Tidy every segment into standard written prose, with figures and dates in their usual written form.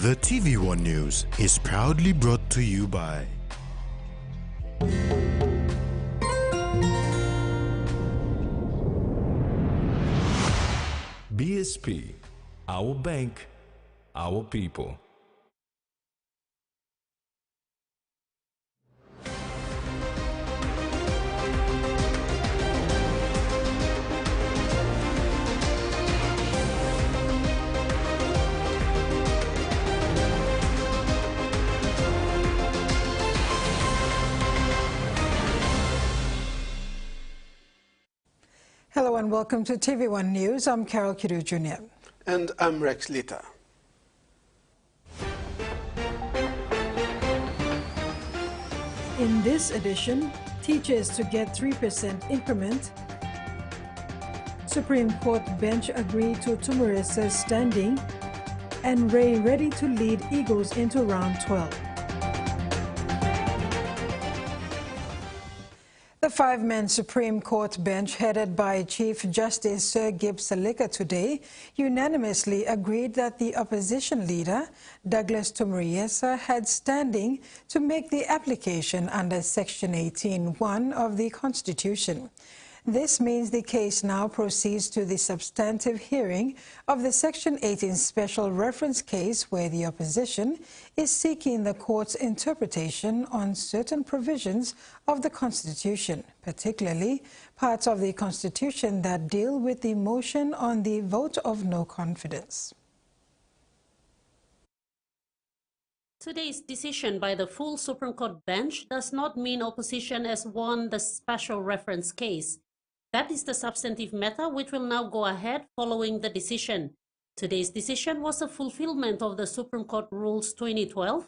The TVWAN News is proudly brought to you by BSP, our bank, our people. Hello and welcome to TV1 News. I'm Carol Kidu Jr. And I'm Rex Lita. In this edition, teachers to get 3% increment. Supreme Court bench agreed to Tumurisa's standing. And Ray ready to lead Eagles into round 12. The five-man Supreme Court bench headed by Chief Justice Sir Gibbs Salika today unanimously agreed that the opposition leader, Douglas Tumuriesa, had standing to make the application under Section 18(1) of the Constitution. This means the case now proceeds to the substantive hearing of the Section 18 special reference case where the opposition is seeking the court's interpretation on certain provisions of the Constitution, particularly parts of the Constitution that deal with the motion on the vote of no confidence. Today's decision by the full Supreme Court bench does not mean opposition has won the special reference case. That is the substantive matter which will now go ahead following the decision. Today's decision was a fulfillment of the Supreme Court Rules 2012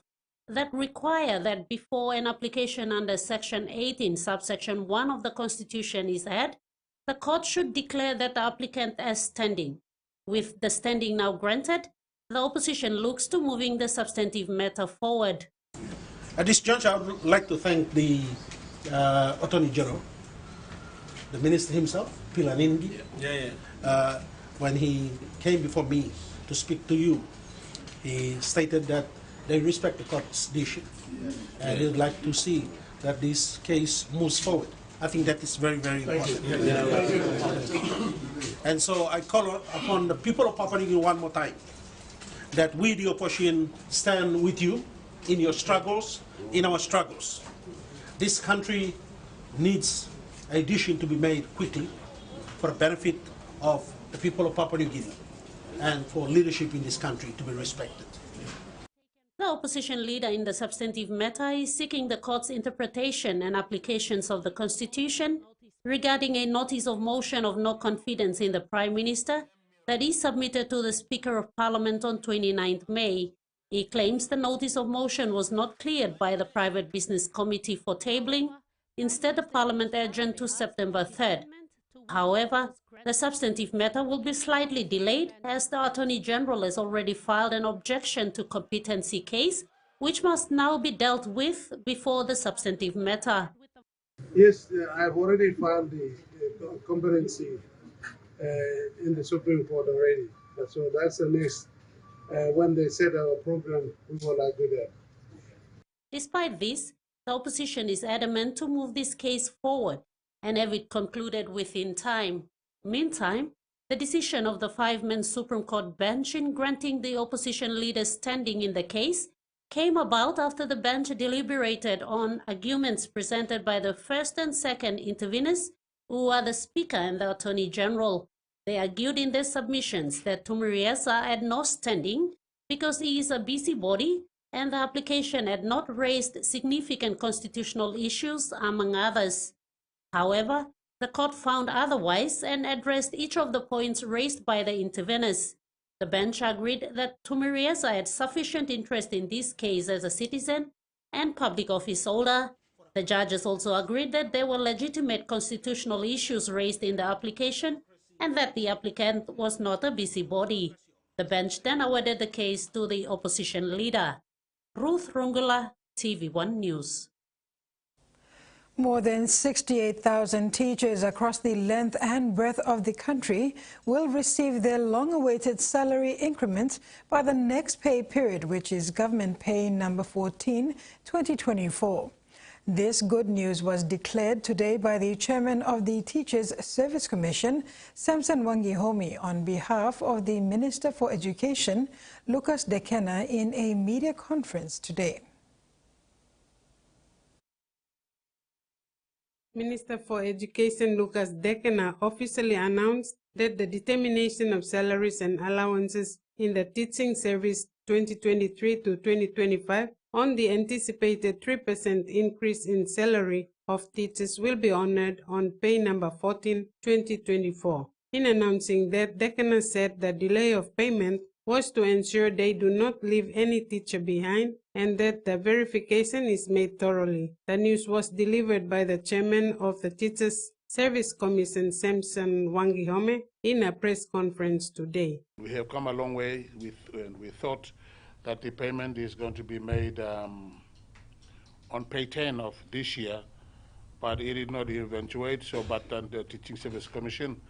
that require that before an application under Section 18, subsection 1 of the Constitution is had, the court should declare that the applicant has standing. With the standing now granted, the opposition looks to moving the substantive matter forward. At this juncture, I would like to thank the Attorney General, the Minister himself, Pilanindi, when he came before me to speak to you. He stated that they respect the court's decision and he would like to see that this case moves forward. I think that is very, very important. And so I call upon the people of Papua New Guinea one more time that we, the opposition, stand with you in your struggles, in our struggles. This country needs a decision to be made quickly for the benefit of the people of Papua New Guinea and for leadership in this country to be respected. The opposition leader in the substantive matter is seeking the court's interpretation and applications of the Constitution regarding a notice of motion of no confidence in the Prime Minister that is submitted to the Speaker of Parliament on 29th May. He claims the notice of motion was not cleared by the Private Business Committee for tabling. Instead, the Parliament adjourned to September 3rd. However, the substantive matter will be slightly delayed as the Attorney General has already filed an objection to competency case, which must now be dealt with before the substantive matter. Yes, I've already filed the competency in the Supreme Court already. So that's the next, when they set our program, we will agree that. Despite this, the opposition is adamant to move this case forward and have it concluded within time. Meantime, the decision of the five-man Supreme Court bench in granting the opposition leader standing in the case came about after the bench deliberated on arguments presented by the first and second interveners, who are the Speaker and the Attorney General. They argued in their submissions that Tumuriesa had no standing because he is a busybody and the application had not raised significant constitutional issues, among others. However, the court found otherwise and addressed each of the points raised by the interveners. The bench agreed that Tumuriesa had sufficient interest in this case as a citizen and public office holder. The judges also agreed that there were legitimate constitutional issues raised in the application and that the applicant was not a busybody. The bench then awarded the case to the opposition leader. Ruth Rungula, TV1 News. More than 68,000 teachers across the length and breadth of the country will receive their long-awaited salary increment by the next pay period, which is Government Pay Number 14, 2024. This good news was declared today by the chairman of the Teachers Service Commission, Samson Wangihomi, on behalf of the Minister for Education, Lucas Dekena, in a media conference today. Minister for Education Lucas Dekena officially announced that the determination of salaries and allowances in the teaching service 2023 to 2025 on the anticipated 3% increase in salary of teachers will be honored on Pay Number 14, 2024. In announcing that, Dekena said the delay of payment was to ensure they do not leave any teacher behind and that the verification is made thoroughly. The news was delivered by the chairman of the Teachers Service Commission, Samson Wangihomi, in a press conference today. We have come a long way. We thought that the payment is going to be made on Pay 10 of this year, but it did not eventuate. So, but the Teaching Service Commission,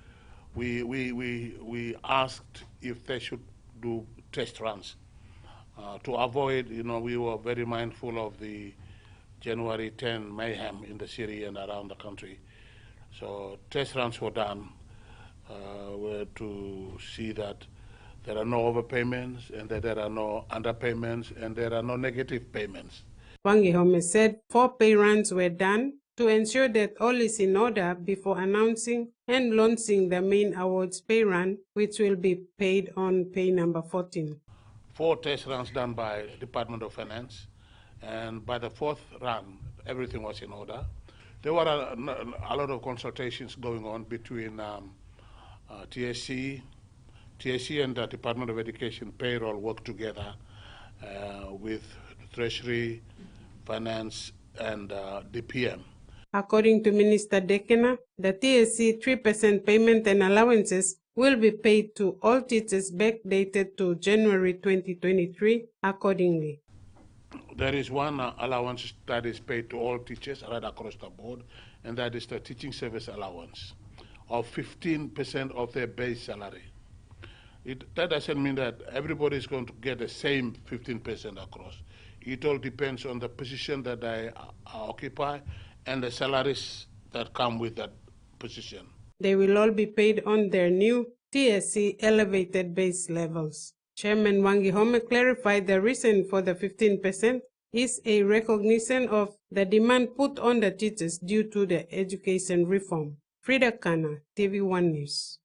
we asked if they should do test runs to avoid, we were very mindful of the January 10 mayhem in the city and around the country. So test runs were done were to see that there are no overpayments and that there are no underpayments and there are no negative payments. Wangihomi said 4 pay runs were done to ensure that all is in order before announcing and launching the main awards pay run, which will be paid on Pay Number 14. 4 test runs done by Department of Finance, and by the 4th run, everything was in order. There were a lot of consultations going on between TSC and the Department of Education payroll work together with Treasury, Finance, and DPM. According to Minister Dekena, the TSC 3% payment and allowances will be paid to all teachers backdated to January 2023 accordingly. There is one allowance that is paid to all teachers right across the board, and that is the teaching service allowance of 15% of their base salary. That doesn't mean that everybody is going to get the same 15% across. It all depends on the position that they occupy and the salaries that come with that position. They will all be paid on their new TSC elevated base levels. Chairman Wangihomi clarified the reason for the 15% is a recognition of the demand put on the teachers due to the education reform. Frida Kana, TVWAN News.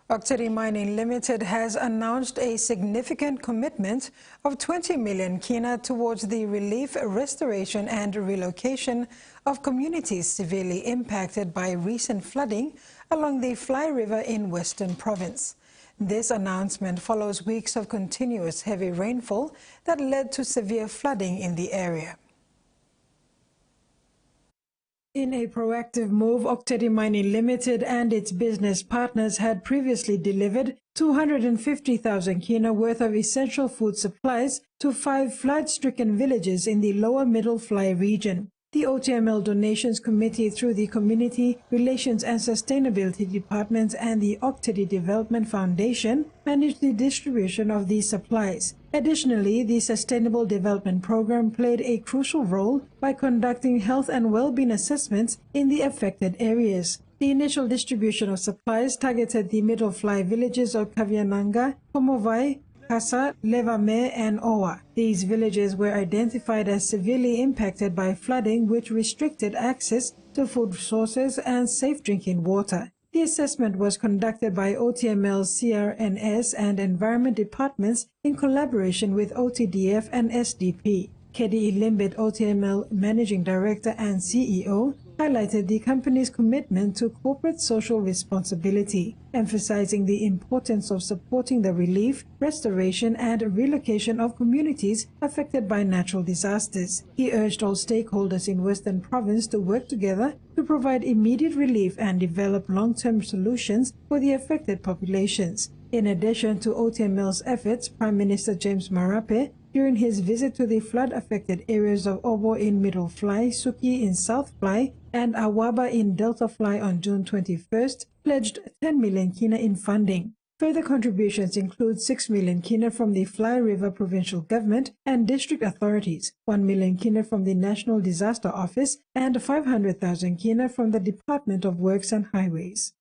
Octedi Mining Limited has announced a significant commitment of 20 million kina towards the relief, restoration and relocation of communities severely impacted by recent flooding along the Fly River in Western Province. This announcement follows weeks of continuous heavy rainfall that led to severe flooding in the area. In a proactive move, Octedi Mining Limited and its business partners had previously delivered 250,000 kina worth of essential food supplies to 5 flood-stricken villages in the lower Middle Fly region. The OTML Donations Committee, through the Community Relations and Sustainability Departments and the Octedi Development Foundation, managed the distribution of these supplies. Additionally, the Sustainable Development Program played a crucial role by conducting health and well-being assessments in the affected areas. The initial distribution of supplies targeted the Middle Fly villages of Kaviananga, Komovai, Kasa, Levame, and Owa. These villages were identified as severely impacted by flooding, which restricted access to food sources and safe drinking water. The assessment was conducted by OTML, CRNS, and Environment Departments in collaboration with OTDF and SDP. Kedi Ilimbit, OTML Managing Director and CEO, highlighted the company's commitment to corporate social responsibility, emphasizing the importance of supporting the relief, restoration, and relocation of communities affected by natural disasters. He urged all stakeholders in Western Province to work together to provide immediate relief and develop long-term solutions for the affected populations. In addition to OTML's efforts, Prime Minister James Marape during his visit to the flood-affected areas of Obo in Middle Fly, Suki in South Fly, and Awaba in Delta Fly on June 21st, pledged 10 million kina in funding. Further contributions include 6 million kina from the Fly River Provincial Government and District Authorities, 1 million kina from the National Disaster Office, and 500,000 kina from the Department of Works and Highways.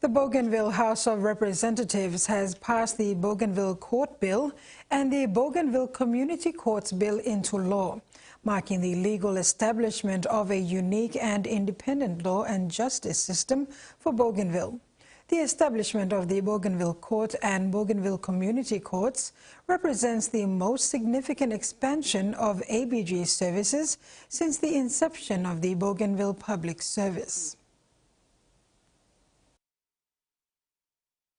The Bougainville House of Representatives has passed the Bougainville Court Bill and the Bougainville Community Courts Bill into law, marking the legal establishment of a unique and independent law and justice system for Bougainville. The establishment of the Bougainville Court and Bougainville Community Courts represents the most significant expansion of ABG services since the inception of the Bougainville Public Service.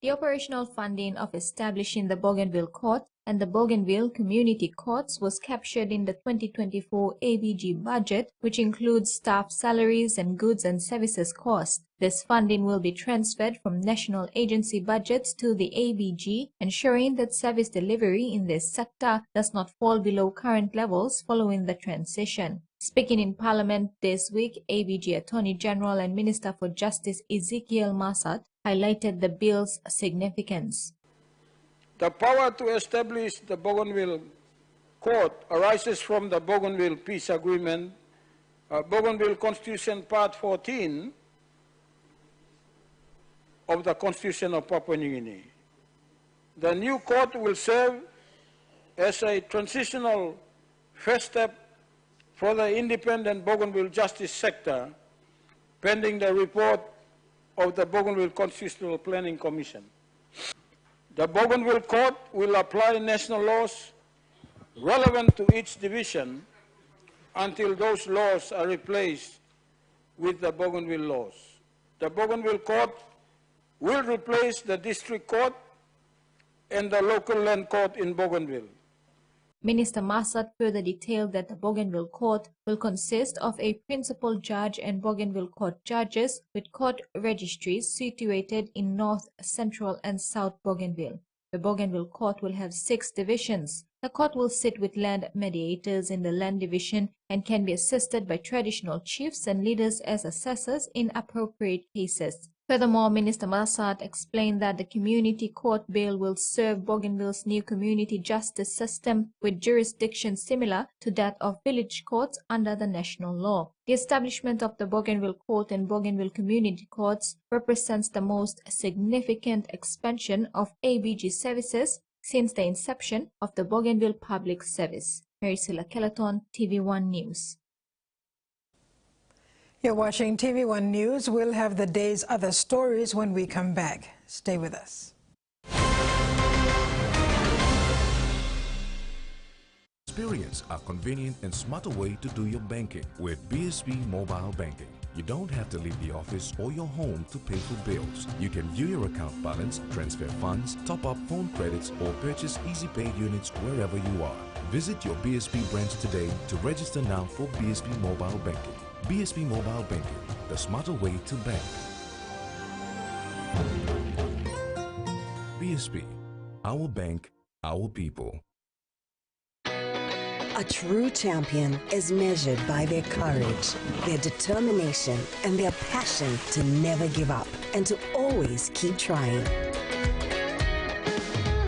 The operational funding of establishing the Bougainville Court and the Bougainville Community Courts was captured in the 2024 ABG budget, which includes staff salaries and goods and services costs. This funding will be transferred from national agency budgets to the ABG, ensuring that service delivery in this sector does not fall below current levels following the transition. Speaking in Parliament this week, ABG Attorney General and Minister for Justice Ezekiel Massad highlighted the bill's significance. The power to establish the Bougainville Court arises from the Bougainville Peace Agreement, Bougainville Constitution Part 14 of the Constitution of Papua New Guinea. The new court will serve as a transitional first step for the independent Bougainville justice sector, pending the report of the Bougainville Constitutional Planning Commission. The Bougainville Court will apply national laws relevant to each division until those laws are replaced with the Bougainville laws. The Bougainville Court will replace the District Court and the local land court in Bougainville. Minister Massad further detailed that the Bougainville Court will consist of a principal judge and Bougainville Court judges with court registries situated in North, Central and South Bougainville. The Bougainville Court will have 6 divisions. The court will sit with land mediators in the land division and can be assisted by traditional chiefs and leaders as assessors in appropriate cases. Furthermore, Minister Massad explained that the Community Court Bill will serve Bougainville's new community justice system with jurisdiction similar to that of village courts under the national law. The establishment of the Bougainville Court and Bougainville Community Courts represents the most significant expansion of ABG services since the inception of the Bougainville Public Service. Maricela Kelleton, TVWAN News. You're watching TVWAN News. We'll have the day's other stories when we come back. Stay with us. Experience a convenient and smarter way to do your banking with BSB Mobile Banking. You don't have to leave the office or your home to pay for bills. You can view your account balance, transfer funds, top up phone credits, or purchase Easy Pay units wherever you are. Visit your BSB branch today to register now for BSB Mobile Banking. BSB Mobile Banking, the smarter way to bank. BSB, our bank, our people. A true champion is measured by their courage, their determination, and their passion to never give up and to always keep trying.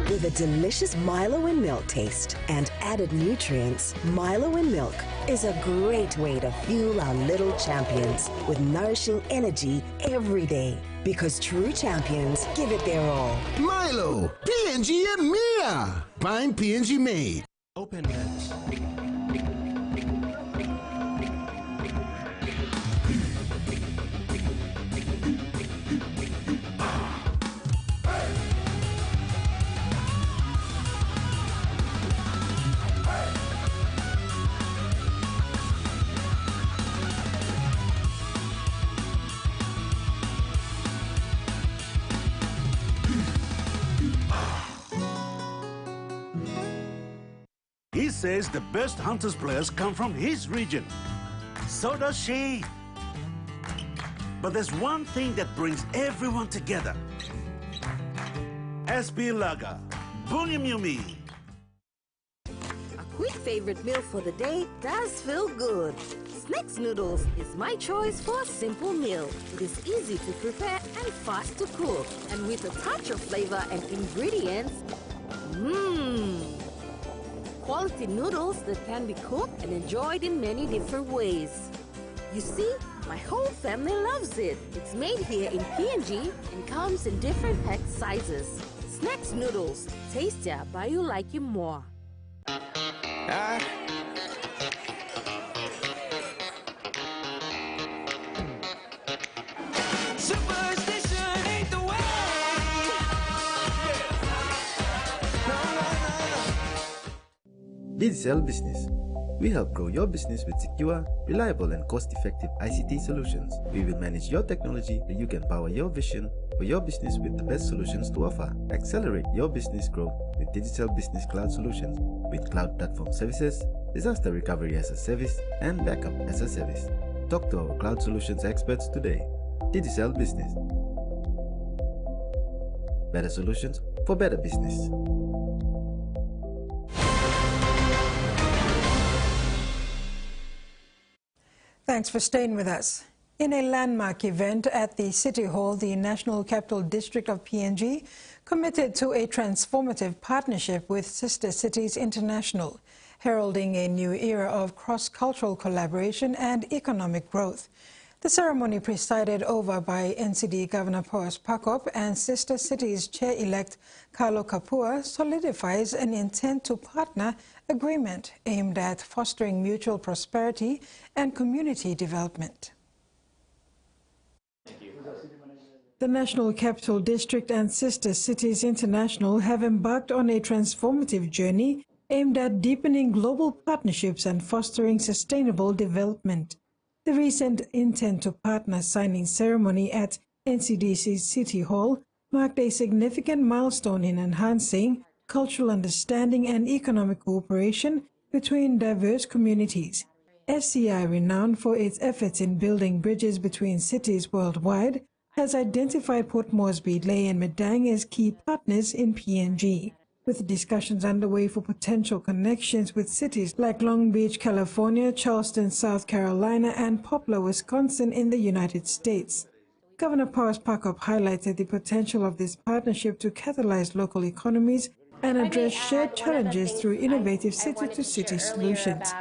With a delicious Milo and milk taste and added nutrients, Milo and milk is a great way to fuel our little champions with nourishing energy every day. Because true champions give it their all. Milo, PNG and Mia. Find PNG made. Open net. He says the best Hunters players come from his region. So does she. But there's one thing that brings everyone together. SB Lager, Bunyamyumi. quick favorite meal for the day does feel good. Snacks noodles is my choice for a simple meal. It is easy to prepare and fast to cook. And with a touch of flavor and ingredients, quality noodles that can be cooked and enjoyed in many different ways. You see, my whole family loves it. It's made here in PNG and comes in different pack sizes. Snacks noodles, tastier but you like it more. Digital Business. We help grow your business with secure, reliable and cost-effective ICT solutions. We will manage your technology so you can power your vision for your business with the best solutions to offer. Accelerate your business growth with Digital Business Cloud Solutions with cloud platform services, disaster recovery as a service and backup as a service. Talk to our cloud solutions experts today. Digital Business. Better solutions for better business. Thanks for staying with us. In a landmark event at the City Hall, the National Capital District of PNG committed to a transformative partnership with Sister Cities International, heralding a new era of cross-cultural collaboration and economic growth. The ceremony, presided over by NCD Governor Paus Pakop and Sister Cities Chair-elect Carlo Kapua, solidifies an intent to partner agreement aimed at fostering mutual prosperity and community development. The National Capital District and Sister Cities International have embarked on a transformative journey aimed at deepening global partnerships and fostering sustainable development. The recent intent to partner signing ceremony at NCDC City Hall marked a significant milestone in enhancing cultural understanding and economic cooperation between diverse communities. SCI, renowned for its efforts in building bridges between cities worldwide, has identified Port Moresby, Lae and Madang as key partners in PNG, with discussions underway for potential connections with cities like Long Beach, California, Charleston, South Carolina, and Poplar, Wisconsin in the United States. Governor Paus Pakop highlighted the potential of this partnership to catalyze local economies and address shared challenges through innovative city-to-city solutions.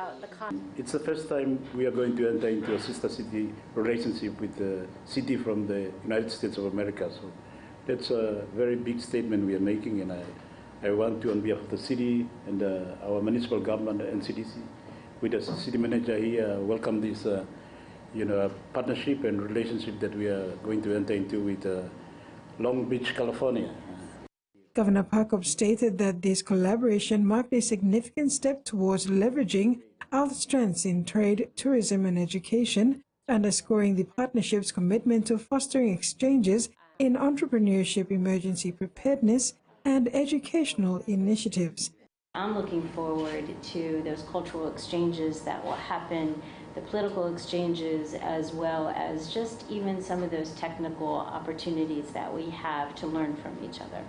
It's the first time we are going to enter into a sister city relationship with a city from the United States of America. So that's a very big statement we are making, and I want to, on behalf of the city and our municipal government, NCDC, with the city manager here, welcome this partnership and relationship that we are going to enter into with Long Beach, California. Governor Pakop stated that this collaboration marked a significant step towards leveraging our strengths in trade, tourism, and education, underscoring the partnership's commitment to fostering exchanges in entrepreneurship, emergency preparedness, and educational initiatives. I'm looking forward to those cultural exchanges that will happen, the political exchanges, as well as just even some of those technical opportunities that we have to learn from each other.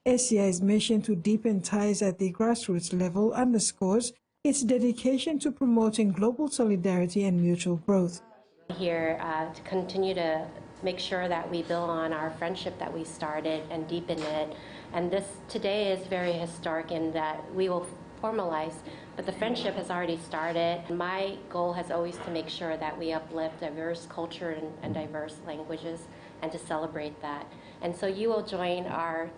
SCI's mission to deepen ties at the grassroots level underscores its dedication to promoting global solidarity and mutual growth. Here to continue to make sure that we build on our friendship that we started and deepen it. And this today is very historic in that we will formalize, but the friendship has already started. My goal has always to make sure that we uplift diverse culture and diverse languages and to celebrate that. And so you will join our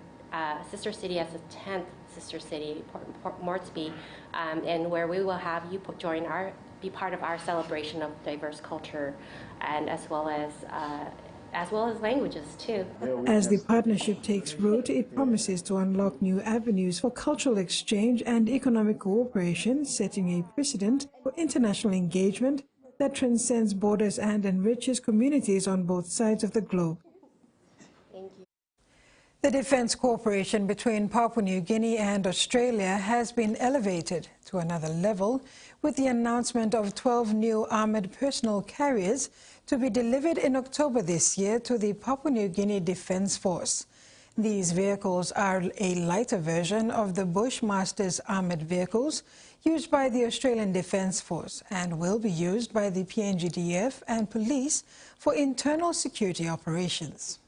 sister city as the 10th sister city, Port Moresby, and where we will have you be part of our celebration of diverse culture, and as well as languages too. As the partnership takes root, it promises to unlock new avenues for cultural exchange and economic cooperation, setting a precedent for international engagement that transcends borders and enriches communities on both sides of the globe. The defense cooperation between Papua New Guinea and Australia has been elevated to another level with the announcement of 12 new armoured personnel carriers to be delivered in October this year to the Papua New Guinea Defence Force. These vehicles are a lighter version of the Bushmaster's armoured vehicles used by the Australian Defence Force and will be used by the PNGDF and police for internal security operations.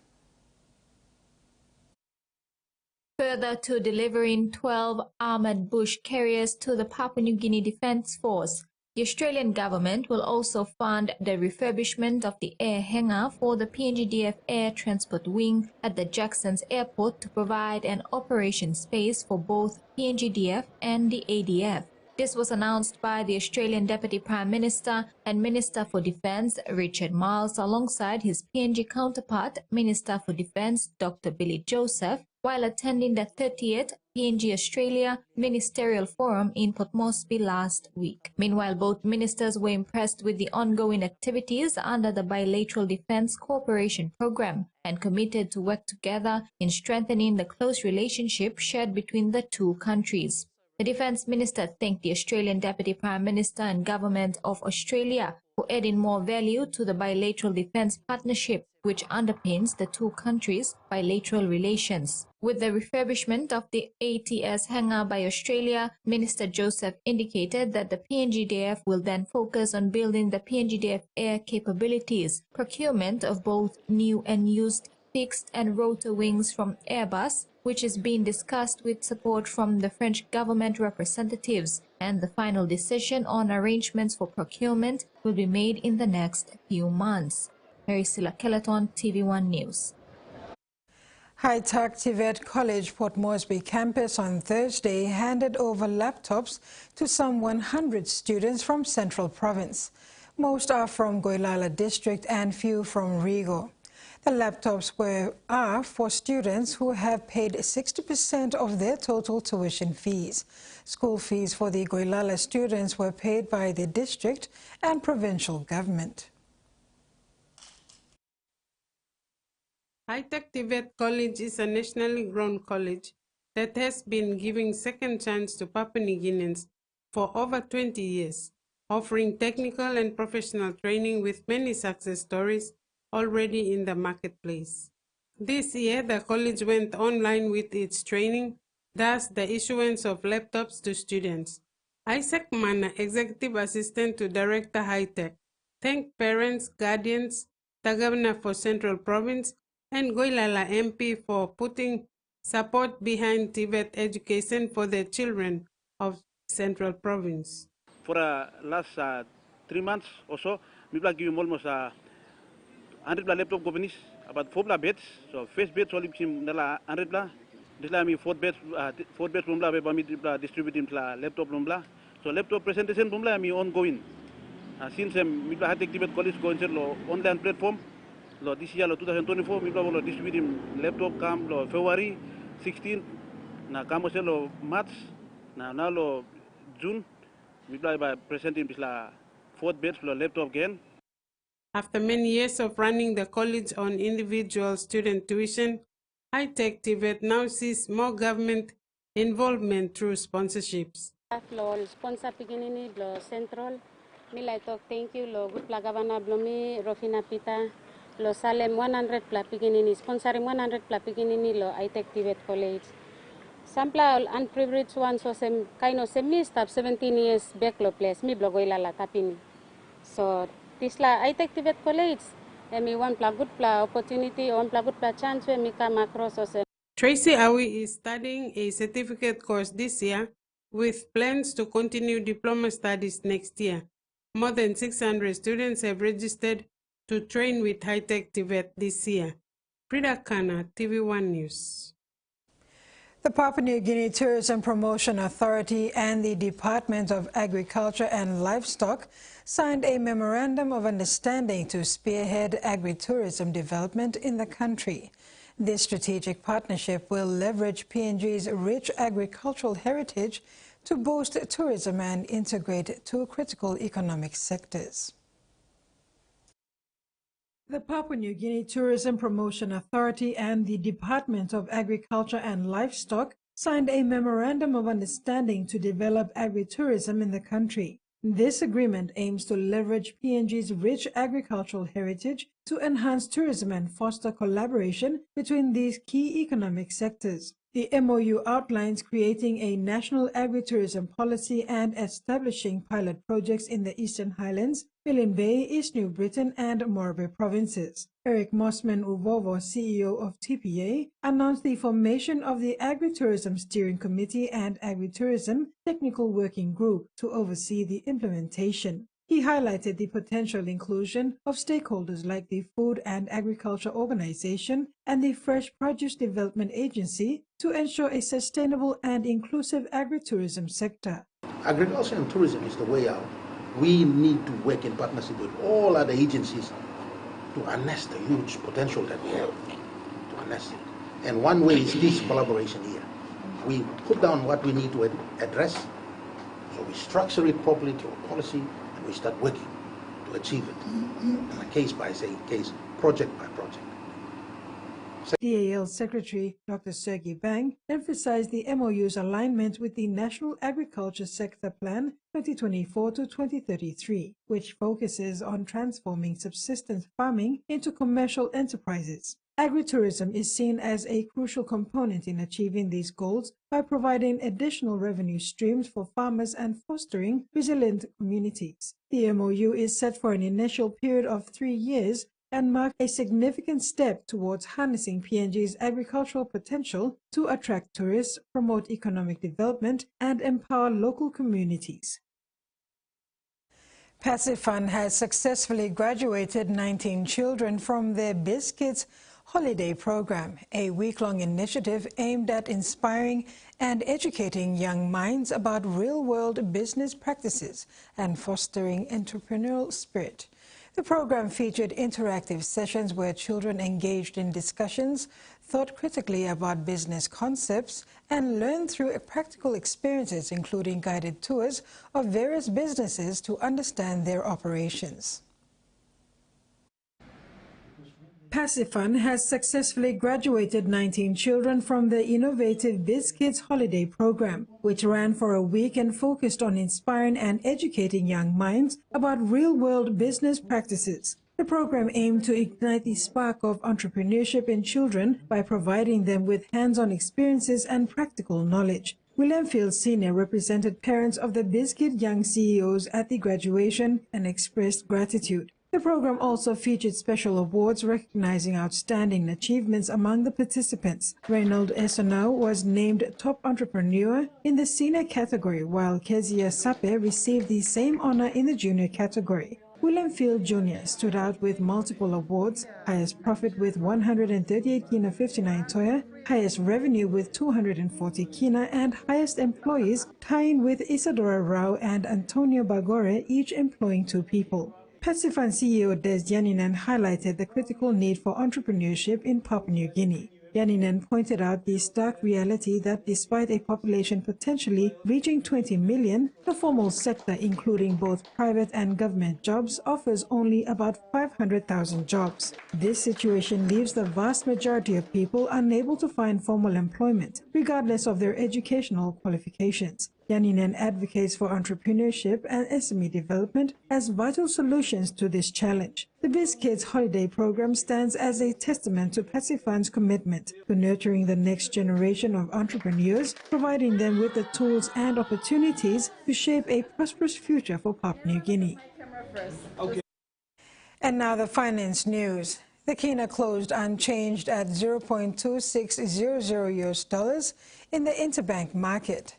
Further to delivering 12 armoured bush carriers to the Papua New Guinea Defence Force, the Australian government will also fund the refurbishment of the air hangar for the PNGDF Air Transport Wing at the Jacksons Airport to provide an operation space for both PNGDF and the ADF. This was announced by the Australian Deputy Prime Minister and Minister for Defence, Richard Marles, alongside his PNG counterpart, Minister for Defence, Dr. Billy Joseph, while attending the 30th PNG Australia Ministerial Forum in Port Moresby last week. Meanwhile, both ministers were impressed with the ongoing activities under the Bilateral Defence Cooperation Programme and committed to work together in strengthening the close relationship shared between the two countries. The Defence Minister thanked the Australian Deputy Prime Minister and Government of Australia for adding more value to the bilateral defence partnership, which underpins the two countries' bilateral relations. With the refurbishment of the ATS hangar by Australia, Minister Joseph indicated that the PNGDF will then focus on building the PNGDF air capabilities, procurement of both new and used fixed and rotor wings from Airbus, which is being discussed with support from the French government representatives, and the final decision on arrangements for procurement will be made in the next few months. Maricela Kelleton, TVWAN News. High-Tech TVET College Port Moresby campus on Thursday handed over laptops to some 100 students from Central Province. Most are from Goilala District and few from Rigo. The laptops are for students who have paid 60% of their total tuition fees. School fees for the Goilala students were paid by the district and provincial government. High-Tech TVET College is a nationally grown college that has been giving second chance to Papua New Guineans for over 20 years, offering technical and professional training with many success stories already in the marketplace. This year, the college went online with its training, thus the issuance of laptops to students. Isaac Mana, Executive Assistant to Director High-Tech, thanked parents, guardians, the Governor for Central Province, and Goilala MP for putting support behind TVET education for the children of Central Province. For the last 3 months or so, we have given almost 100 laptop companies, about 4 beds. So first bed solid team nala 100 bla. This la mi fourth bed rumla be bami distributing laptop rumla. So laptop presentation rumla mi ongoing. Since mi bla High-Tech TVET College going to lo online platform. Lo this year lo 2024 mi bla lo distributing laptop kam lo February 16 na kamo se lo March na lo June mi bla by presenting bisla fourth bed lo laptop again. After many years of running the college on individual student tuition, High-Tech TVET now sees more government involvement through sponsorships. Lo sponsor piginini lo Central, mi like to thank you lo good pla Governor Blomi Rofina Pita, lo Salem 100 pla piginini sponsoring 100 pla piginini lo High-Tech TVET College. Sampla unprivileged ones so sem kind of semi stop 17 years back lo place mi blogo ilala tapini. So Tisla High-Tech TVET College, me one pla good pla opportunity, one pla good pla chance when me come across us. Tracy Awi is studying a certificate course this year with plans to continue diploma studies next year. More than 600 students have registered to train with High-Tech TVET this year. Frida Kana, TVWAN News. The Papua New Guinea Tourism Promotion Authority and the Department of Agriculture and Livestock signed a memorandum of understanding to spearhead agri-tourism development in the country. This strategic partnership will leverage PNG's rich agricultural heritage to boost tourism and integrate two critical economic sectors. The Papua New Guinea Tourism Promotion Authority and the Department of Agriculture and Livestock signed a memorandum of understanding to develop agri-tourism in the country. This agreement aims to leverage PNG's rich agricultural heritage to enhance tourism and foster collaboration between these key economic sectors. The MOU outlines creating a national agri-tourism policy and establishing pilot projects in the Eastern Highlands, Milne Bay, East New Britain, and Morbe provinces. Eric Mossman Uvovo, CEO of TPA, announced the formation of the Agri-Tourism Steering Committee and Agri-Tourism Technical Working Group to oversee the implementation. He highlighted the potential inclusion of stakeholders like the Food and Agriculture Organization and the Fresh Produce Development Agency to ensure a sustainable and inclusive agri-tourism sector. Agriculture and tourism is the way out. We need to work in partnership with all other agencies to harness the huge potential that we have, to harness it. And one way is this collaboration here. We put down what we need to address, so we structure it properly through a policy, and we start working to achieve it, on a case by case, project by project. DAL Secretary Dr. Sergey Bang emphasized the MOU's alignment with the National Agriculture Sector Plan 2024 to 2033, which focuses on transforming subsistence farming into commercial enterprises. Agritourism is seen as a crucial component in achieving these goals by providing additional revenue streams for farmers and fostering resilient communities. The MOU is set for an initial period of 3 years and mark a significant step towards harnessing PNG's agricultural potential to attract tourists, promote economic development, and empower local communities. Pacifan has successfully graduated 19 children from their BizKids Holiday Program, a week-long initiative aimed at inspiring and educating young minds about real-world business practices and fostering entrepreneurial spirit. The program featured interactive sessions where children engaged in discussions, thought critically about business concepts, and learned through practical experiences, including guided tours of various businesses to understand their operations. Pacifan has successfully graduated 19 children from the innovative BizKids Holiday Program, which ran for a week and focused on inspiring and educating young minds about real-world business practices. The program aimed to ignite the spark of entrepreneurship in children by providing them with hands-on experiences and practical knowledge. William Field Sr. represented parents of the BizKid young CEOs at the graduation and expressed gratitude. The program also featured special awards recognizing outstanding achievements among the participants. Reynold Esonau was named Top Entrepreneur in the senior category, while Kezia Sape received the same honor in the junior category. William Field Jr. stood out with multiple awards: highest profit with 138 kina 59 toya, highest revenue with 240 kina, and highest employees, tying with Isadora Rao and Antonio Bagore, each employing 2 people. Pacifan CEO Des Yaninen highlighted the critical need for entrepreneurship in Papua New Guinea. Yaninen pointed out the stark reality that despite a population potentially reaching 20 million, the formal sector, including both private and government jobs, offers only about 500,000 jobs. This situation leaves the vast majority of people unable to find formal employment, regardless of their educational qualifications. Yaninen advocates for entrepreneurship and SME development as vital solutions to this challenge. The BizKids Holiday Program stands as a testament to Pacifan's commitment to nurturing the next generation of entrepreneurs, providing them with the tools and opportunities to shape a prosperous future for Papua New Guinea. And now the finance news. The kina closed unchanged at 0.2600 US dollars in the interbank market.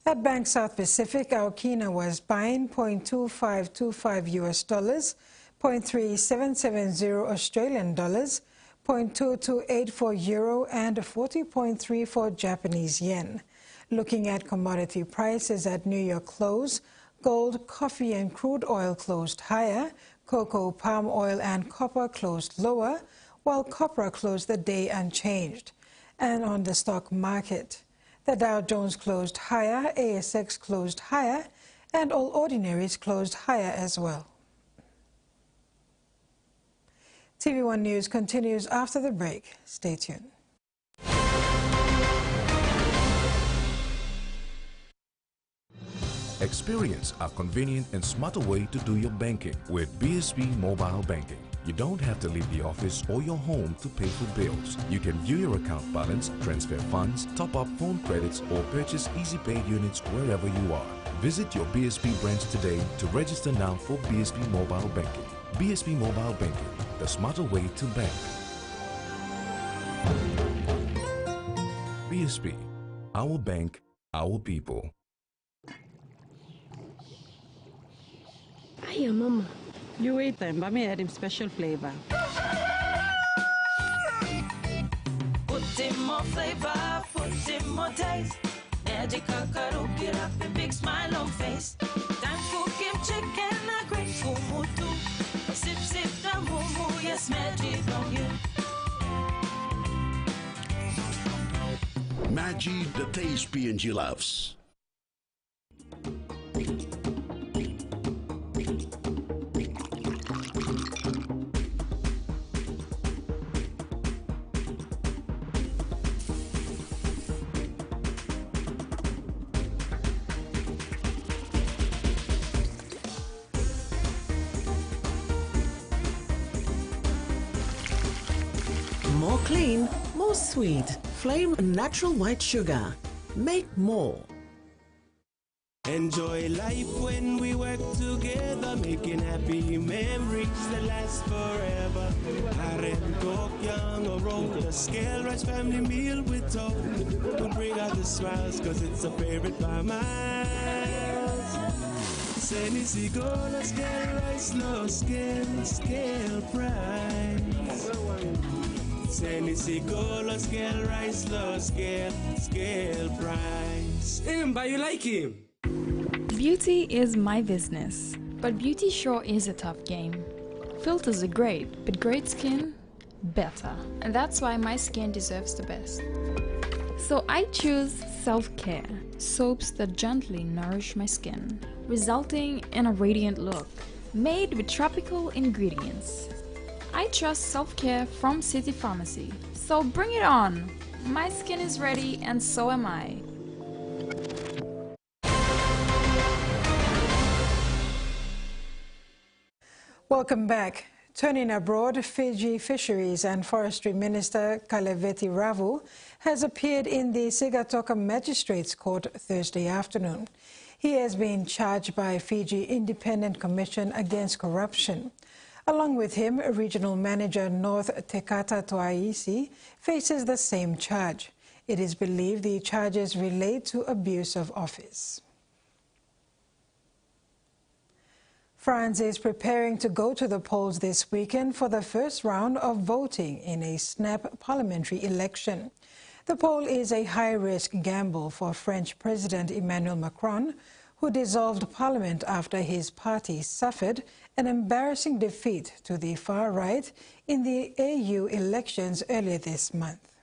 At Bank South Pacific, our kina was buying 0.2525 US dollars, 0.3770 Australian dollars, 0.2284 euro, and 40.34 Japanese yen. Looking at commodity prices at New York close, gold, coffee, and crude oil closed higher, cocoa, palm oil, and copper closed lower, while copper closed the day unchanged. And on the stock market, the Dow Jones closed higher, ASX closed higher, and all ordinaries closed higher as well. TVWAN News continues after the break. Stay tuned. Experience a convenient and smarter way to do your banking with BSB Mobile Banking. You don't have to leave the office or your home to pay for bills. You can view your account balance, transfer funds, top up phone credits, or purchase Easy Pay units wherever you are. Visit your BSP branch today to register now for BSP Mobile Banking. BSP Mobile Banking, the smarter way to bank. BSP, our bank, our people. Hiya, Mama. You wait then, but me add him special flavor. Put in more flavor, put in more taste. Magic Kakaru, get up a big smile on face. Time for Kim chicken, a great kumutu. Sip, sip, the moo, yes, magic on you. Maggi, the taste PNG loves. More clean, more sweet. Flame natural white sugar. Make more. Enjoy life when we work together, making happy memories that last forever. Karen, cook, young, or roll a scale rice family meal with toast. We'll bring out the smiles, cause it's a favorite by miles. Senisi gola scale rice, low scale price. Senisi gola scale rice, low scale price. But you like him? Beauty is my business, but beauty sure is a tough game. Filters are great, but great skin, better. And that's why my skin deserves the best. So I choose self-care, soaps that gently nourish my skin, resulting in a radiant look, made with tropical ingredients. I trust self-care from City Pharmacy, so bring it on! My skin is ready and so am I. Welcome back. Turning abroad, Fiji Fisheries and Forestry Minister Kaleveti Ravu has appeared in the Sigatoka Magistrates Court Thursday afternoon. He has been charged by Fiji Independent Commission Against Corruption. Along with him, Regional Manager North Tekata Toaisi faces the same charge. It is believed the charges relate to abuse of office. France is preparing to go to the polls this weekend for the first round of voting in a snap parliamentary election. The poll is a high-risk gamble for French President Emmanuel Macron, who dissolved parliament after his party suffered an embarrassing defeat to the far right in the AU elections earlier this month.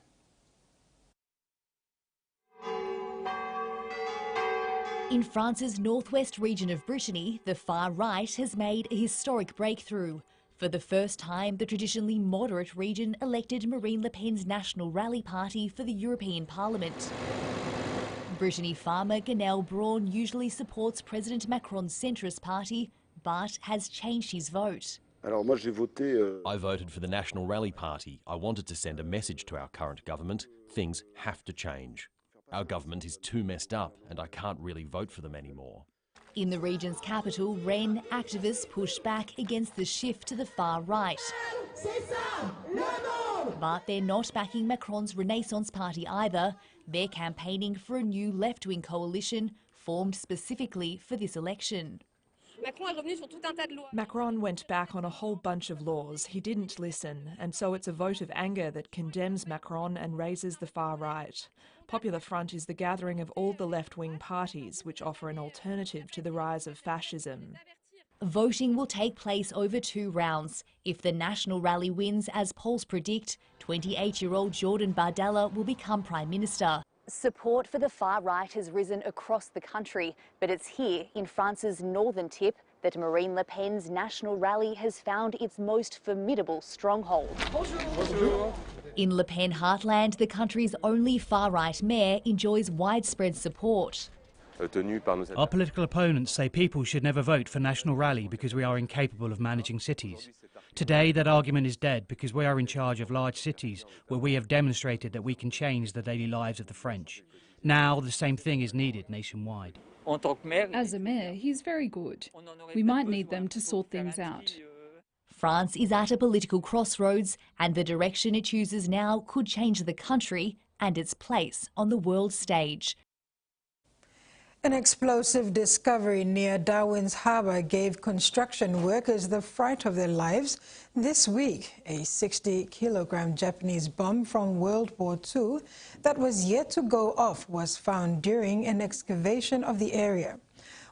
In France's northwest region of Brittany, the far right has made a historic breakthrough. For the first time, the traditionally moderate region elected Marine Le Pen's National Rally Party for the European Parliament. Brittany farmer Ganel Braun usually supports President Macron's centrist party, but has changed his vote. I voted for the National Rally Party. I wanted to send a message to our current government. Things have to change. Our government is too messed up and I can't really vote for them anymore. In the region's capital, Rennes, activists pushed back against the shift to the far right. But they're not backing Macron's Renaissance Party either. They're campaigning for a new left-wing coalition formed specifically for this election. Macron went back on a whole bunch of laws. He didn't listen, and so it's a vote of anger that condemns Macron and raises the far right. Popular Front is the gathering of all the left-wing parties, which offer an alternative to the rise of fascism. Voting will take place over 2 rounds. If the National Rally wins, as polls predict, 28-year-old Jordan Bardella will become Prime Minister. Support for the far right has risen across the country, but it's here in France's northern tip that Marine Le Pen's National Rally has found its most formidable stronghold. Bonjour. In Le Pen heartland, the country's only far-right mayor enjoys widespread support. Our political opponents say people should never vote for National Rally because we are incapable of managing cities. Today, that argument is dead because we are in charge of large cities where we have demonstrated that we can change the daily lives of the French. Now, the same thing is needed nationwide. As a mayor, he's very good. We might need them to sort things out. France is at a political crossroads, and the direction it chooses now could change the country and its place on the world stage. An explosive discovery near Darwin's harbour gave construction workers the fright of their lives this week. A 60-kilogram Japanese bomb from World War II that was yet to go off was found during an excavation of the area.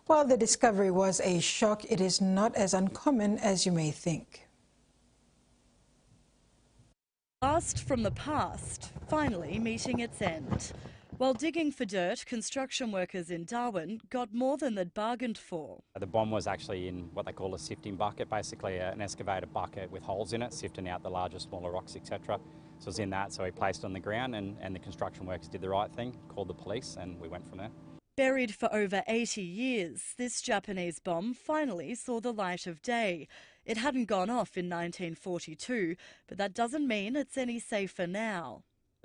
While the discovery was a shock, it is not as uncommon as you may think. Blast from the past, finally meeting its end. While digging for dirt, construction workers in Darwin got more than they'd bargained for. The bomb was actually in what they call a sifting bucket, basically an excavator bucket with holes in it, sifting out the larger, smaller rocks, etc. So it was in that, so we placed it on the ground and the construction workers did the right thing, called the police, and we went from there. Buried for over 80 years, this Japanese bomb finally saw the light of day. It hadn't gone off in 1942, but that doesn't mean it's any safer now.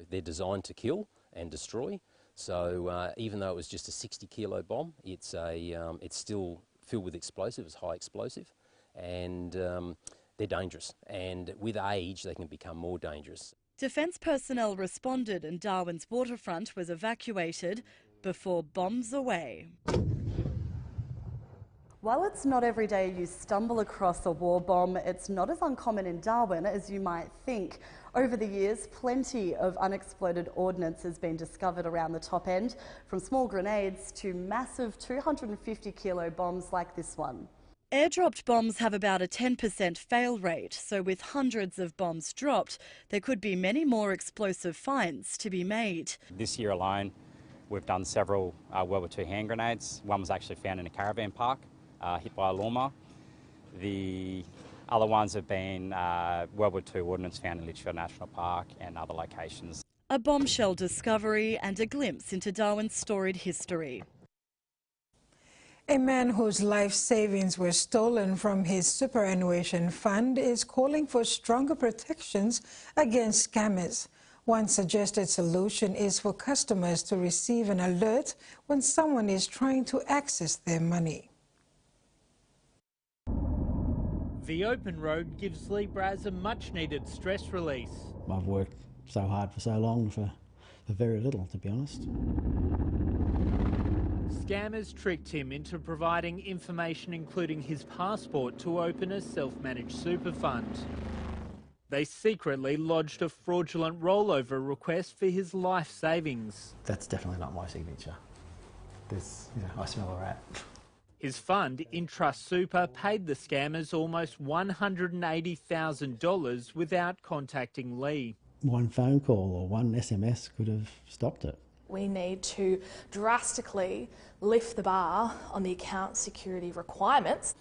They're designed to kill and destroy, so even though it was just a 60-kilo bomb, it's still filled with explosives, high explosive, and they're dangerous. And with age, they can become more dangerous. Defence personnel responded and Darwin's waterfront was evacuated before bombs away. While it's not every day you stumble across a war bomb, it's not as uncommon in Darwin as you might think. Over the years, plenty of unexploded ordnance has been discovered around the top end, from small grenades to massive 250-kilo bombs like this one. Airdropped bombs have about a 10% fail rate, so with hundreds of bombs dropped, there could be many more explosive finds to be made. This year alone, we've done several World War II hand grenades. One was actually found in a caravan park, hit by a lawnmower. The other ones have been World War II ordnance found in Litchfield National Park and other locations. A bombshell discovery and a glimpse into Darwin's storied history. A man whose life savings were stolen from his superannuation fund is calling for stronger protections against scammers. One suggested solution is for customers to receive an alert when someone is trying to access their money. The open road gives Libras a much-needed stress release. I've worked so hard for so long for very little, to be honest. Scammers tricked him into providing information including his passport to open a self-managed super fund. They secretly lodged a fraudulent rollover request for his life savings. That's definitely not my signature. I smell a rat. His fund, Intrust Super, paid the scammers almost $180,000 without contacting Lee. One phone call or one SMS could have stopped it. We need to drastically lift the bar on the account security requirements.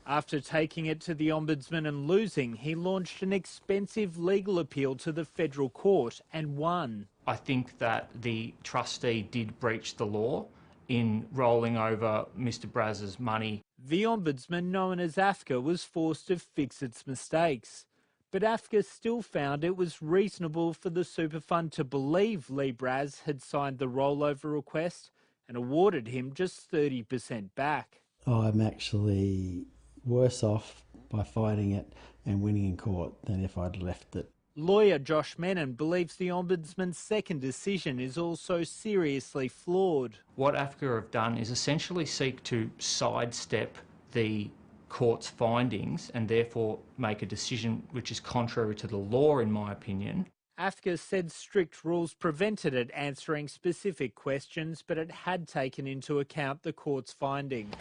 After taking it to the Ombudsman and losing, he launched an expensive legal appeal to the federal court and won. I think that the trustee did breach the law in rolling over Mr Brazz's money. The Ombudsman, known as AFCA, was forced to fix its mistakes. But AFCA still found it was reasonable for the super fund to believe Lee Braz had signed the rollover request and awarded him just 30% back. I'm actually worse off by fighting it and winning in court than if I'd left it. Lawyer Josh Menon believes the Ombudsman's second decision is also seriously flawed. What AFCA have done is essentially seek to sidestep the court's findings and therefore make a decision which is contrary to the law, in my opinion. AFCA said strict rules prevented it answering specific questions, but it had taken into account the court's finding.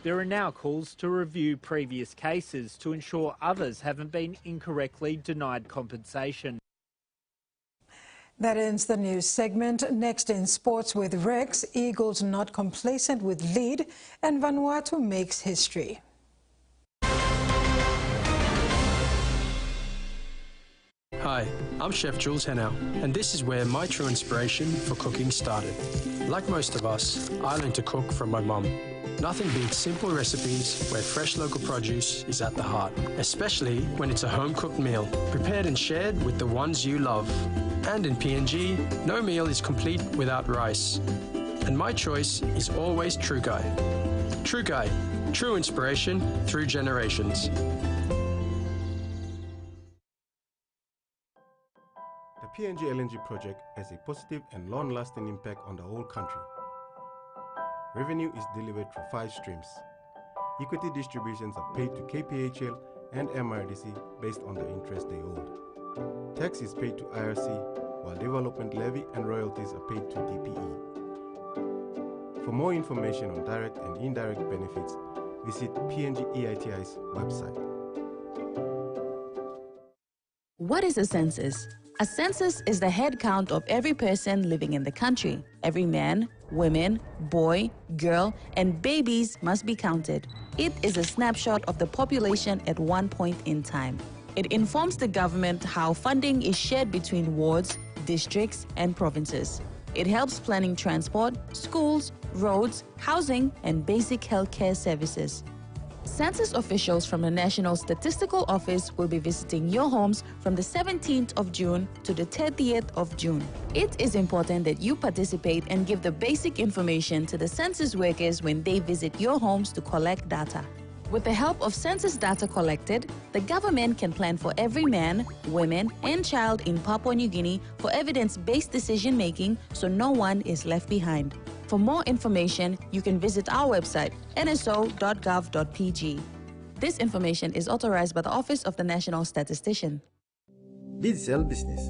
There are now calls to review previous cases to ensure others haven't been incorrectly denied compensation. That ends the news segment. Next in sports with Rex, Eagles not complacent with lead and Vanuatu makes history. Hi, I'm Chef Jules Henow, and this is where my true inspiration for cooking started. Like most of us, I learned to cook from my mum. Nothing beats simple recipes where fresh local produce is at the heart, especially when it's a home-cooked meal, prepared and shared with the ones you love. And in PNG, no meal is complete without rice. And my choice is always Trukai. Trukai, true inspiration through generations. The PNG LNG project has a positive and long-lasting impact on the whole country. Revenue is delivered through 5 streams. Equity distributions are paid to KPHL and MRDC based on the interest they owed. Tax is paid to IRC, while development levy and royalties are paid to DPE. For more information on direct and indirect benefits, visit PNG EITI's website. What is a census? A census is the head count of every person living in the country. Every man, woman, boy, girl, and babies must be counted. It is a snapshot of the population at one point in time. It informs the government how funding is shared between wards, districts, and provinces. It helps planning transport, schools, roads, housing, and basic healthcare services. Census officials from the National Statistical Office will be visiting your homes from the 17th of June to the 30th of June. It is important that you participate and give the basic information to the census workers when they visit your homes to collect data. With the help of census data collected, the government can plan for every man, woman, and child in Papua New Guinea for evidence-based decision-making so no one is left behind. For more information, you can visit our website, nso.gov.pg. This information is authorized by the Office of the National Statistician. Digital Business.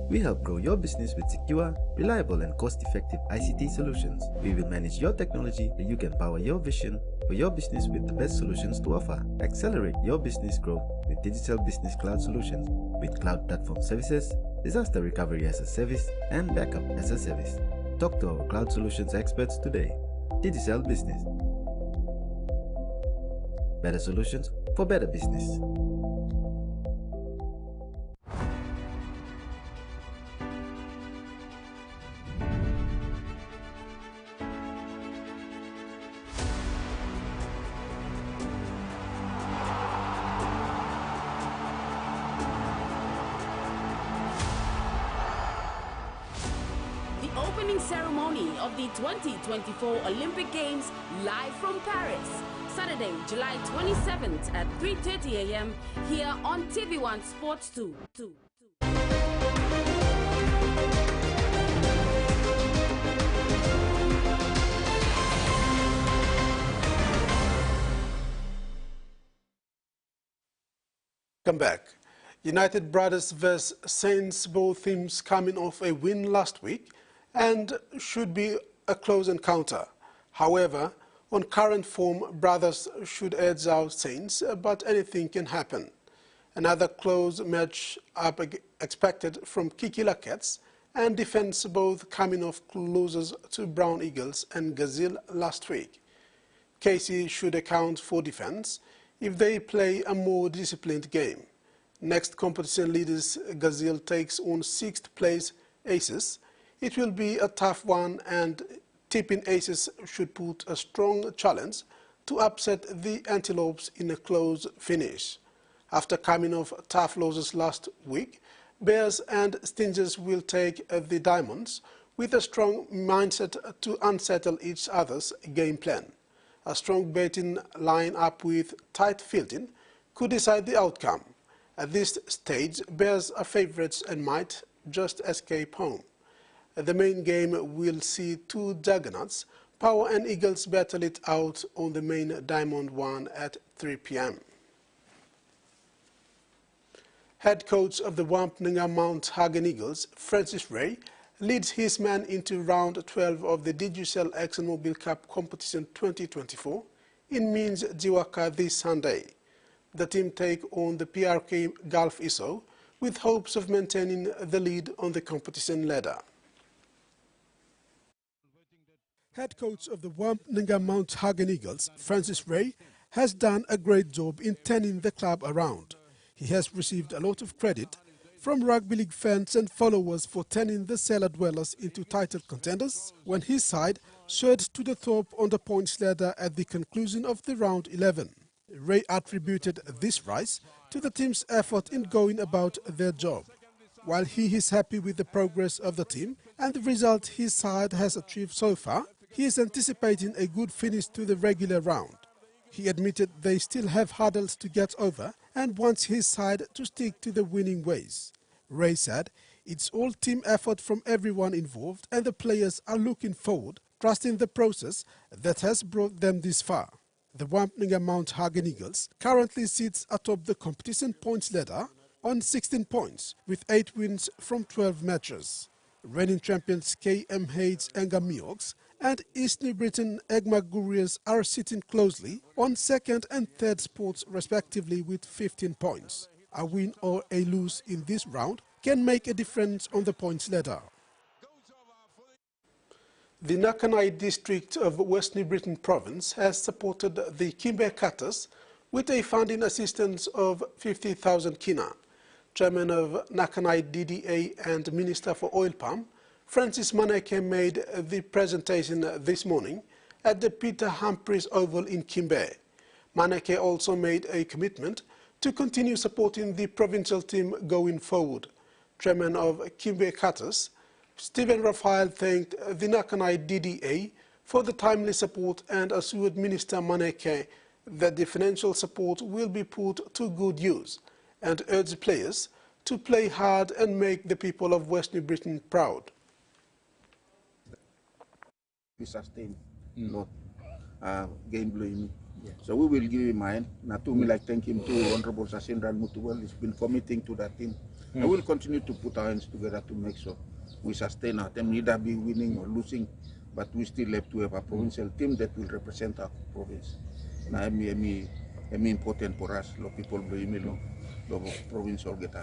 We help grow your business with secure, reliable, and cost-effective ICT solutions. We will manage your technology so you can power your vision for your business with the best solutions to offer. Accelerate your business growth with Digital Business Cloud Solutions with cloud platform services, disaster recovery as a service, and backup as a service. Talk to our cloud solutions experts today. Digital Business. Better solutions for better business. Ceremony of the 2024 Olympic Games live from Paris. Saturday, July 27th at 3:30 a.m. here on TVWAN Sports 2. Come back. United Brothers vs Saints, both teams coming off a win last week and should be a close encounter. However, on current form, Brothers should edge out Saints, but anything can happen. Another close match up expected from Kikila Cats and Defence, both coming off losers to Brown Eagles and Gazelle last week. Casey should account for Defence if they play a more disciplined game. Next competition leaders, Gazelle takes on 6th place Aces. It will be a tough one, and tipping Aces should put a strong challenge to upset the Antelopes in a close finish. After coming off tough losses last week, Bears and Stingers will take the Diamonds with a strong mindset to unsettle each other's game plan. A strong betting line up with tight fielding could decide the outcome. At this stage, Bears are favourites and might just escape home. The main game will see two juggernauts, Power and Eagles, battle it out on the main Diamond 1 at 3 p.m. Head coach of the Wampninga Mount Hagen Eagles, Francis Ray, leads his men into round 12 of the Digicel ExxonMobil Cup Competition 2024 in Means Jiwaka this Sunday. The team take on the PRK Gulf ISO with hopes of maintaining the lead on the competition ladder. Head coach of the Wampninga Mount Hagen Eagles, Francis Ray, has done a great job in turning the club around. He has received a lot of credit from rugby league fans and followers for turning the cellar dwellers into title contenders when his side soared to the top on the points ladder at the conclusion of the round 11. Ray attributed this rise to the team's effort in going about their job. While he is happy with the progress of the team and the result his side has achieved so far, he is anticipating a good finish to the regular round. He admitted they still have hurdles to get over and wants his side to stick to the winning ways. Ray said it's all team effort from everyone involved and the players are looking forward, trusting the process that has brought them this far. The Wampninga Mount Hagen Eagles currently sits atop the competition points ladder on 16 points with 8 wins from 12 matches. Reigning champions KMH Engamioks and East New Britain Egma Gurias are sitting closely on second and third spots respectively with 15 points. A win or a lose in this round can make a difference on the points ladder. The Nakanai district of West New Britain province has supported the Kimbe cutters with a funding assistance of 50,000 kina. Chairman of Nakanai DDA and Minister for Oil Palm, Francis Maneke, made the presentation this morning at the Peter Humphreys Oval in Kimbe. Maneke also made a commitment to continue supporting the provincial team going forward. Chairman of Kimbe Cutters, Stephen Raphael, thanked the Nakanai DDA for the timely support and assured Minister Maneke that the financial support will be put to good use and urged players to play hard and make the people of West New Britain proud. We sustain lot game blowing. So we will give him mine. Not to me like thank him to Honorable Sasindran Mutuwal. He's been committing to that team. I will continue to put our hands together to make sure we sustain our team, neither be winning or losing, but we still have to have a provincial team that will represent our province. Now, important for us, people believe province or get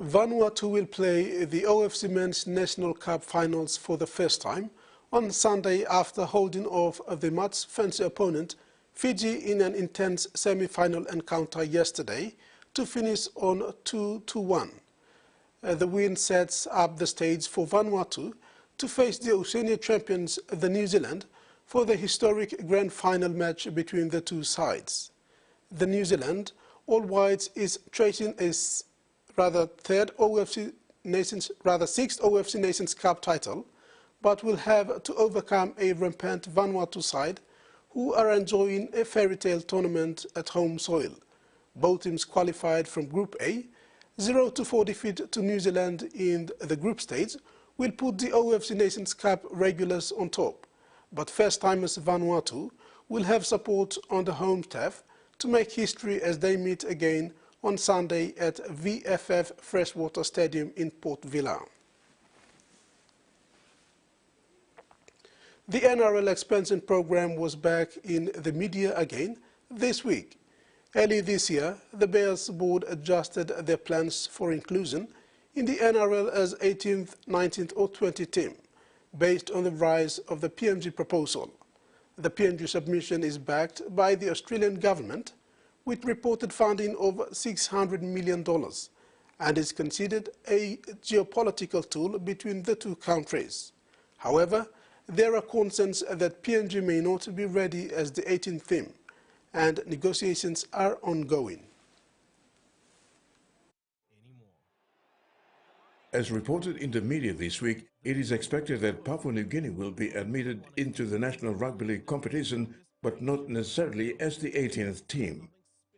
Vanuatu will play the OFC Men's National Cup finals for the first time on Sunday after holding off the match fancy opponent Fiji in an intense semi-final encounter yesterday to finish on 2-1. The win sets up the stage for Vanuatu to face the Oceania champions, the New Zealand, for the historic grand final match between the two sides. The New Zealand All Whites is chasing a sixth OFC Nations Cup title, but will have to overcome a rampant Vanuatu side who are enjoying a fairy tale tournament at home soil. Both teams qualified from Group A. 0-4 defeat to New Zealand in the group stage will put the OFC Nations Cup regulars on top, but first-timers Vanuatu will have support on the home turf to make history as they meet again on Sunday at VFF Freshwater Stadium in Port Vila. The NRL expansion program was back in the media again this week. Early this year, the Bears board adjusted their plans for inclusion in the NRL as 18th, 19th or 20th team, based on the rise of the PNG proposal. The PNG submission is backed by the Australian government with reported funding of $600 million and is considered a geopolitical tool between the two countries. However, there are concerns that PNG may not be ready as the 18th team, and negotiations are ongoing. As reported in the media this week, it is expected that Papua New Guinea will be admitted into the National Rugby League competition, but not necessarily as the 18th team.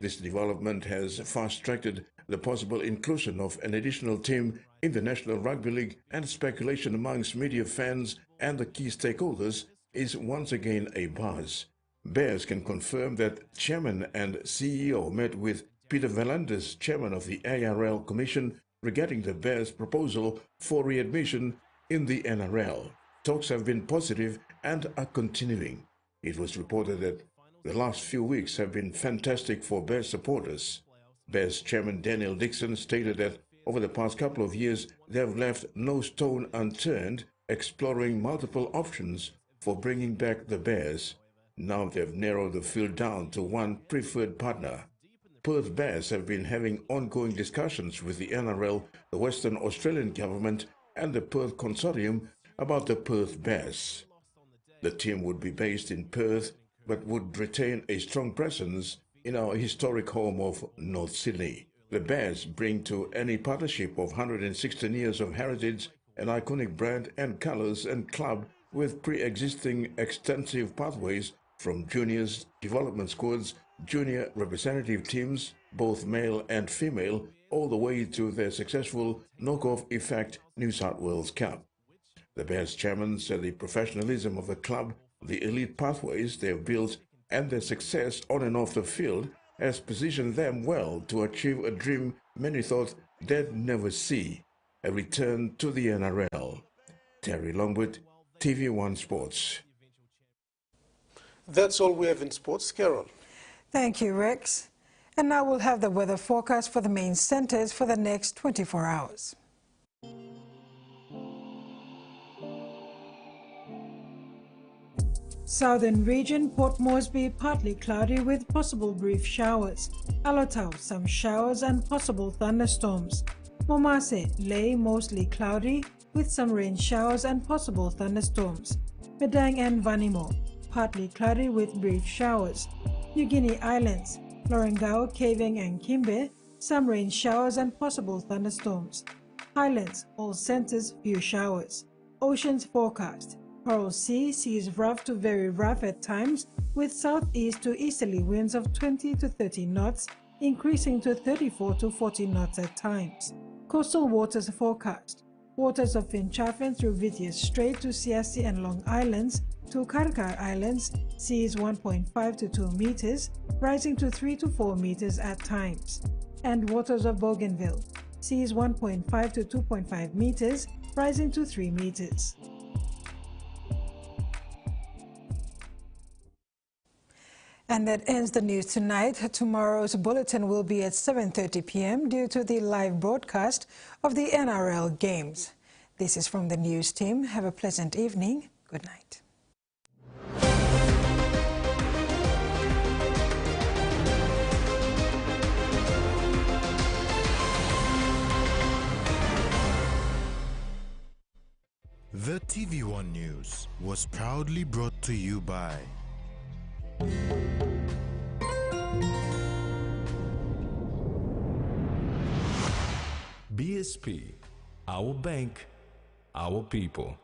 This development has fast-tracked the possible inclusion of an additional team in the National Rugby League, and speculation amongst media fans and the key stakeholders is once again a buzz. Bears can confirm that Chairman and CEO met with Peter V'landers, Chairman of the ARL Commission, regarding the Bears' proposal for readmission in the NRL. Talks have been positive and are continuing. It was reported that the last few weeks have been fantastic for Bears supporters. Bears Chairman Daniel Dixon stated that over the past couple of years they have left no stone unturned, exploring multiple options for bringing back the Bears. Now they've narrowed the field down to one preferred partner. Perth Bears have been having ongoing discussions with the NRL, the Western Australian government and the Perth Consortium about the Perth Bears. The team would be based in Perth, but would retain a strong presence in our historic home of North Sydney. The Bears bring to any partnership of 116 years of heritage an iconic brand and colours and club with pre-existing extensive pathways from juniors, development squads, junior representative teams, both male and female, all the way to their successful knock-off effect New South Wales Cup. The Bears chairman said the professionalism of the club, the elite pathways they have built, and their success on and off the field has positioned them well to achieve a dream many thought they'd never see, a return to the NRL. Terry Longwood, TV1 Sports. That's all we have in sports. Carol. Thank you, Rex. And now we'll have the weather forecast for the main centres for the next 24 hours. Southern region, Port Moresby, partly cloudy with possible brief showers. Alotau, some showers and possible thunderstorms. Momase, Ley, mostly cloudy with some rain showers and possible thunderstorms. Medang and Vanimo, partly cloudy with brief showers. New Guinea Islands, Lorengau, Kaveng and Kimbe, some rain showers and possible thunderstorms. Highlands, all centres, few showers. Oceans forecast. Coral Sea sees rough to very rough at times with southeast to easterly winds of 20 to 30 knots, increasing to 34 to 40 knots at times. Coastal waters forecast. Waters of Finchafen through Vitius Strait to Siasi and Long Islands to Karkar Islands seas 1.5 to 2 meters, rising to 3 to 4 meters at times. And waters of Bougainville seas 1.5 to 2.5 meters, rising to 3 meters. And that ends the news tonight. Tomorrow's bulletin will be at 7:30 p.m. due to the live broadcast of the NRL games. This is from the news team. Have a pleasant evening. Good night. The TVWAN News was proudly brought to you by BSP, our bank, our people.